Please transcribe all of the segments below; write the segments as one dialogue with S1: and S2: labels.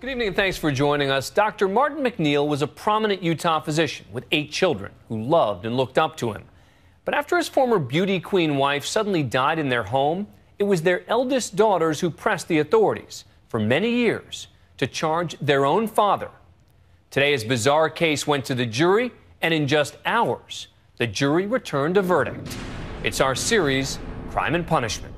S1: Good evening and thanks for joining us. Dr. Martin MacNeill was a prominent Utah physician with 8 children who loved and looked up to him. But after his former beauty queen wife suddenly died in their home, it was their eldest daughters who pressed the authorities for many years to charge their own father. Today, his bizarre case went to the jury, and in just hours, the jury returned a verdict. It's our series, Crime and Punishment.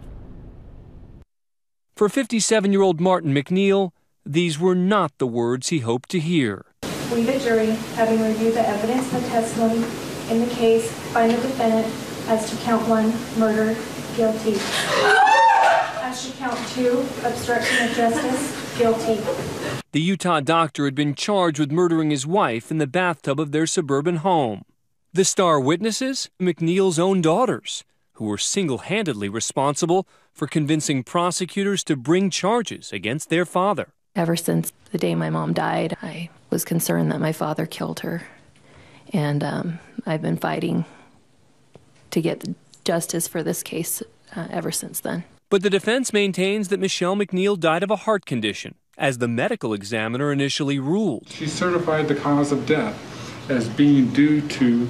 S1: For 57-year-old Martin MacNeill, these were not the words he hoped to hear.
S2: We, the jury, having reviewed the evidence and the testimony in the case, find the defendant as to count 1, murder, guilty. As to count 2, obstruction of justice, guilty.
S1: The Utah doctor had been charged with murdering his wife in the bathtub of their suburban home. The star witnesses, MacNeill's own daughters, who were single-handedly responsible for convincing prosecutors to bring charges against their father.
S3: Ever since the day my mom died, I was concerned that my father killed her. And I've been fighting to get justice for this case ever since then.
S1: But the defense maintains that Michelle MacNeill died of a heart condition, as the medical examiner initially ruled.
S4: She certified the cause of death as being due to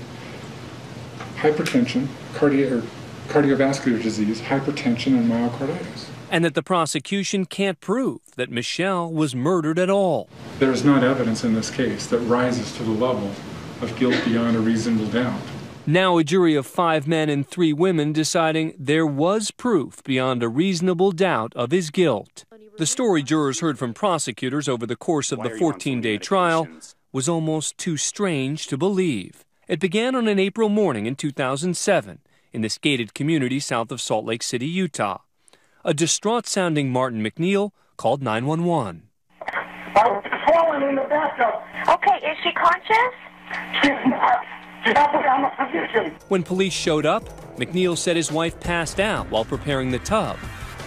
S4: hypertension, cardiovascular disease, hypertension, and myocarditis.
S1: And that the prosecution can't prove that Michelle was murdered at all.
S4: There is not evidence in this case that rises to the level of guilt beyond a reasonable doubt.
S1: Now a jury of 5 men and 3 women deciding there was proof beyond a reasonable doubt of his guilt. The story jurors heard from prosecutors over the course of the 14-day trial was almost too strange to believe. It began on an April morning in 2007 in this gated community south of Salt Lake City, Utah. A distraught-sounding Martin MacNeill called 911.
S5: Swollen in the bathtub. Okay, is she conscious? She's not. She's not on a position.
S1: When police showed up, MacNeill said his wife passed out while preparing the tub,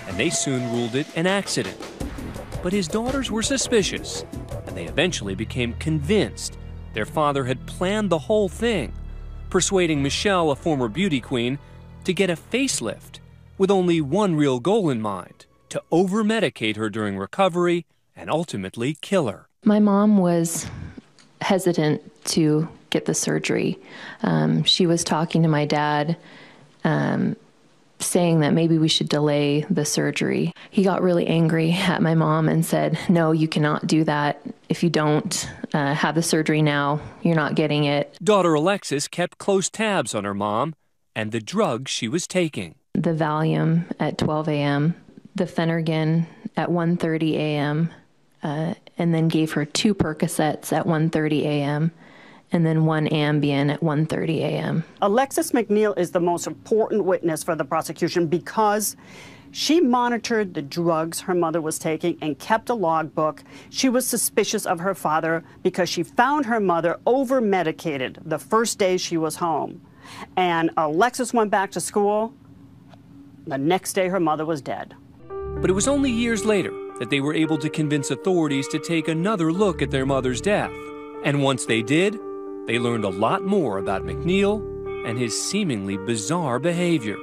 S1: and they soon ruled it an accident. But his daughters were suspicious, and they eventually became convinced their father had planned the whole thing, persuading Michelle, a former beauty queen, to get a facelift with only one real goal in mind: to over-medicate her during recovery and ultimately kill her.
S3: My mom was hesitant to get the surgery. She was talking to my dad, saying that maybe we should delay the surgery. He got really angry at my mom and said, "No, you cannot do that. If you don't have the surgery now, you're not getting it."
S1: Daughter Alexis kept close tabs on her mom and the drugs she was taking.
S3: The Valium at 12 a.m., the Phenergan at 1:30 a.m., and then gave her 2 Percocets at 1:30 a.m., and then 1 Ambien at 1:30 a.m.
S6: Alexis MacNeill is the most important witness for the prosecution because she monitored the drugs her mother was taking and kept a logbook. She was suspicious of her father because she found her mother over-medicated the first day she was home. And Alexis went back to school. The next day, her mother was dead.
S1: But it was only years later that they were able to convince authorities to take another look at their mother's death. And once they did, they learned a lot more about MacNeill and his seemingly bizarre behavior.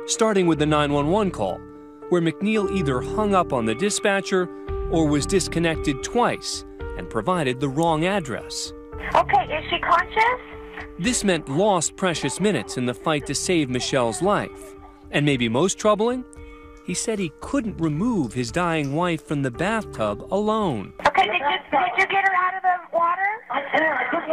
S1: Starting with the 911 call, where MacNeill either hung up on the dispatcher or was disconnected twice and provided the wrong address.
S5: Okay, is she conscious?
S1: This meant lost precious minutes in the fight to save Michelle's life. And maybe most troubling, he said he couldn't remove his dying wife from the bathtub alone.
S5: Okay, did you get her out of the water? I can't. I couldn't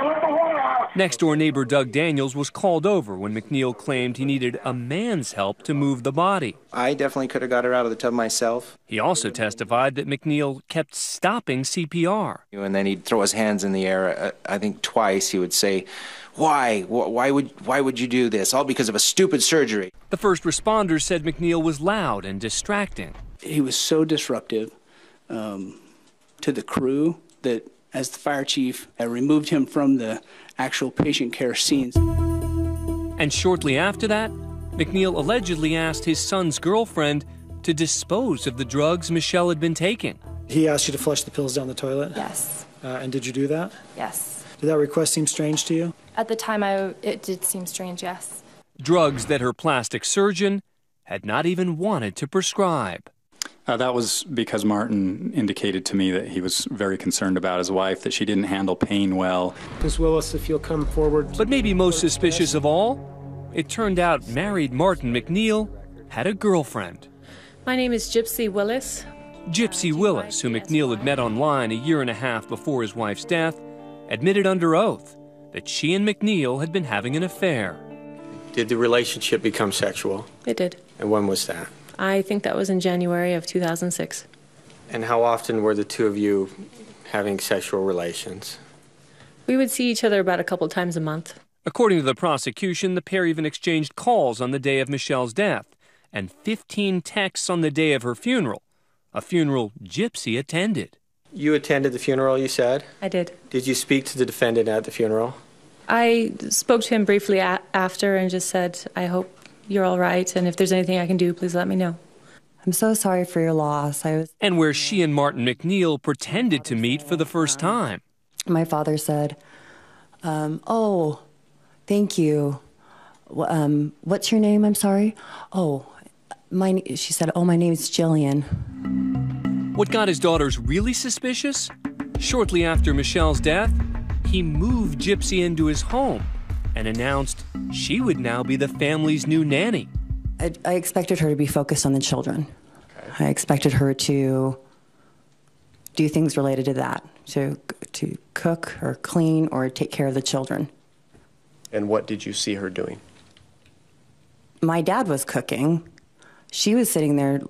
S5: let the water out.
S1: Next-door neighbor Doug Daniels was called over when MacNeill claimed he needed a man's help to move the body.
S7: I definitely could have got her out of the tub myself.
S1: He also testified that MacNeill kept stopping CPR.
S7: And then he'd throw his hands in the air. I think twice he would say, Why would you do this? All because of a stupid surgery.
S1: The first responders said MacNeill was loud and distracting.
S8: He was so disruptive to the crew that, as the fire chief, I removed him from the actual patient care scenes.
S1: And shortly after that, MacNeill allegedly asked his son's girlfriend to dispose of the drugs Michelle had been taking.
S9: He asked you to flush the pills down the toilet?
S10: Yes.
S9: And did you do that?
S10: Yes.
S9: Did that request seem strange to you?
S10: At the time, it did seem strange, yes.
S1: Drugs that her plastic surgeon had not even wanted to prescribe.
S11: That was because Martin indicated to me that he was very concerned about his wife, that she didn't handle pain well.
S9: Ms. Willis, if you'll come forward.
S1: But maybe most suspicious of all, it turned out married Martin MacNeill had a girlfriend.
S12: My name is Gypsy Willis.
S1: Gypsy Willis, who MacNeill had met online a year and a half before his wife's death, admitted under oath that she and MacNeill had been having an affair.
S13: Did the relationship become sexual?
S12: It did.
S13: And when was that?
S12: I think that was in January of 2006.
S13: And how often were the two of you having sexual relations?
S12: We would see each other about a couple times a month.
S1: According to the prosecution, the pair even exchanged calls on the day of Michelle's death and 15 texts on the day of her funeral, a funeral Gypsy attended.
S13: You attended the funeral, you said?
S12: I did.
S13: Did you speak to the defendant at the funeral?
S12: I spoke to him briefly after and just said, I hope you're all right, and if there's anything I can do, please let me know.
S14: I'm so sorry for your loss.
S1: And where she and Martin MacNeill pretended to meet for the first time.
S14: My father said, oh, thank you. What's your name? I'm sorry. She said, my name is Jillian.
S1: What got his daughters really suspicious? Shortly after Michelle's death, he moved Gypsy into his home and announced she would now be the family's new nanny.
S14: I expected her to be focused on the children. Okay. I expected her to do things related to that, to cook or clean or take care of the children.
S15: And what did you see her doing?
S14: My dad was cooking. She was sitting there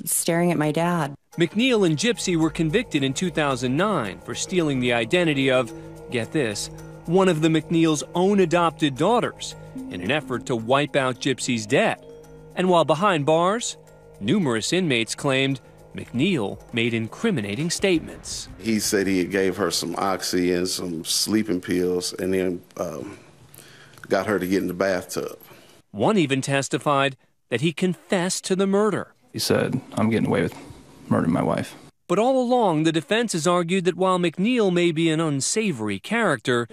S14: staring at my dad.
S1: MacNeill and Gypsy were convicted in 2009 for stealing the identity of, get this, one of the MacNeill's own adopted daughters in an effort to wipe out Gypsy's debt. And while behind bars, numerous inmates claimed MacNeill made incriminating statements.
S16: He said he gave her some Oxy and some sleeping pills and then got her to get in the bathtub.
S1: One even testified that he confessed to the murder.
S17: He said, I'm getting away with murdering my wife.
S1: But all along, the defense has argued that while MacNeill may be an unsavory character,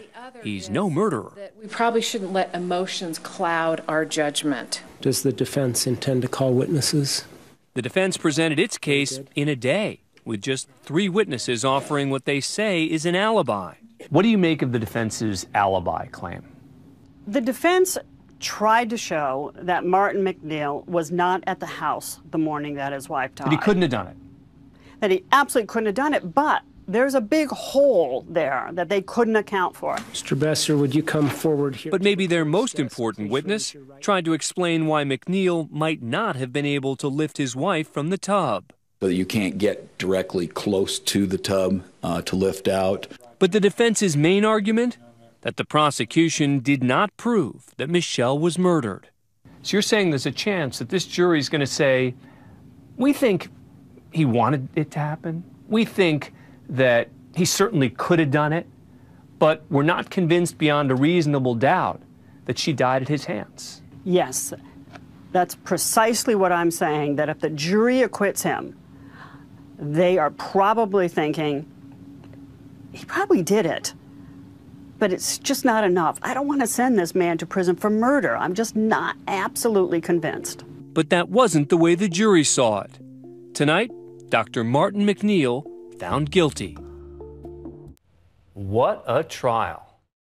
S1: he's no murderer.
S18: We probably shouldn't let emotions cloud our judgment.
S19: Does the defense intend to call witnesses?
S1: The defense presented its case in a day, with just 3 witnesses offering what they say is an alibi. What do you make of the defense's alibi claim?
S6: The defense tried to show that Martin MacNeill was not at the house the morning that his wife died.
S1: That he couldn't have done it.
S6: That he absolutely couldn't have done it, but there's a big hole there that they couldn't account for.
S19: Mr. Besser, would you come forward here?
S1: But maybe their most important witness tried to explain why MacNeill might not have been able to lift his wife from the tub.
S20: So that you can't get directly close to the tub to lift out.
S1: But the defense's main argument? That the prosecution did not prove that Michelle was murdered. So you're saying there's a chance that this jury's going to say, we think he wanted it to happen. We think that he certainly could have done it, but we're not convinced beyond a reasonable doubt that she died at his hands.
S6: Yes, that's precisely what I'm saying, that if the jury acquits him, they are probably thinking, he probably did it. But it's just not enough. I don't want to send this man to prison for murder. I'm just not absolutely convinced.
S1: But that wasn't the way the jury saw it. Tonight, Dr. Martin MacNeill found guilty. What a trial.